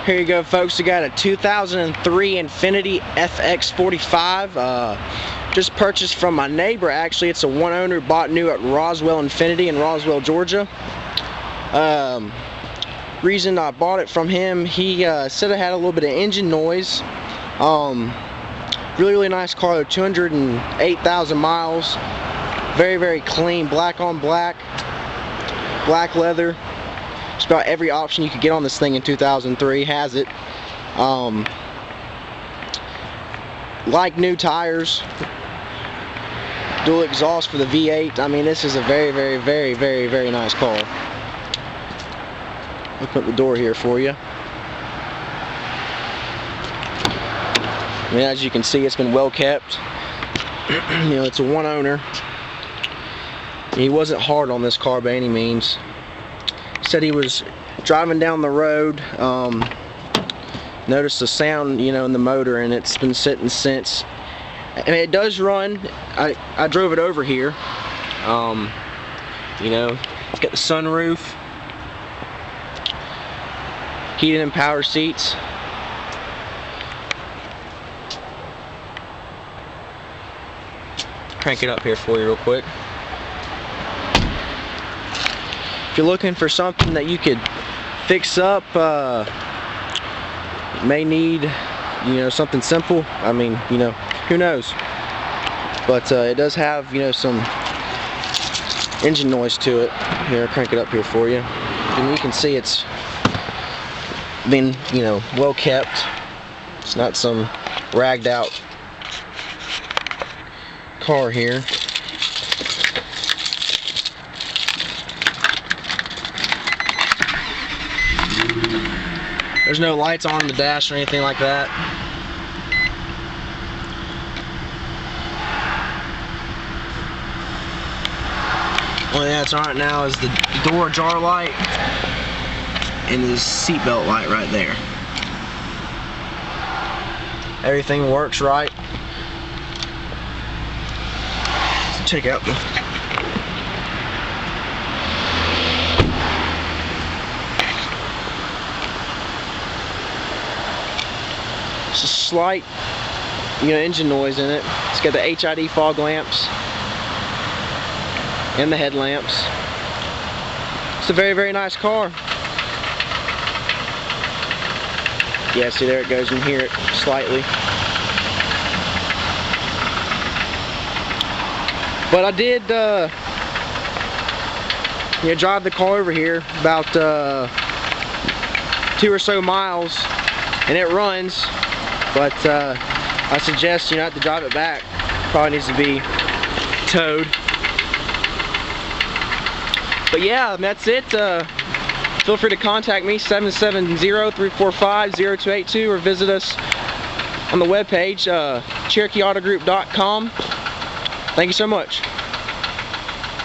Here you go, folks. We got a 2003 Infiniti FX45. Just purchased from my neighbor, actually. It's a one owner, bought new at Roswell Infiniti in Roswell, Georgia. Reason I bought it from him, he said it had a little bit of engine noise. Really nice car, 208,000 miles. Very clean, black on black, black leather. Just about every option you could get on this thing in 2003 has it. Like new tires, dual exhaust for the V8. I mean, this is a very nice car. Open up the door here for you. I mean, as you can see, it's been well kept. You know, it's a one owner. He wasn't hard on this car by any means. Said he was driving down the road, noticed the sound, you know, in the motor, and it's been sitting since. I mean, it does run. I drove it over here. You know, it's got the sunroof, heated and power seats. Crank it up here for you real quick. If you're looking for something that you could fix up, may need, you know, something simple. I mean, you know, who knows? But it does have, you know, some engine noise to it. Here, I'll crank it up here for you. And you can see it's been, you know, well kept. It's not some ragged out car here. There's no lights on the dash or anything like that. Only thing that's on right now is the door jar light and the seatbelt light right there. Everything works right. Let's check out the It's a slight, you know, engine noise in it. It's got the HID fog lamps and the headlamps. It's a very nice car. Yeah, see, there it goes. You can hear it slightly. But I did, you know, drive the car over here about 2 or so miles, and it runs. But I suggest you not to drive it back. Probably needs to be towed. But yeah, that's it. Feel free to contact me, 770-345-0282, or visit us on the webpage, CherokeeAutoGroup.com. Thank you so much.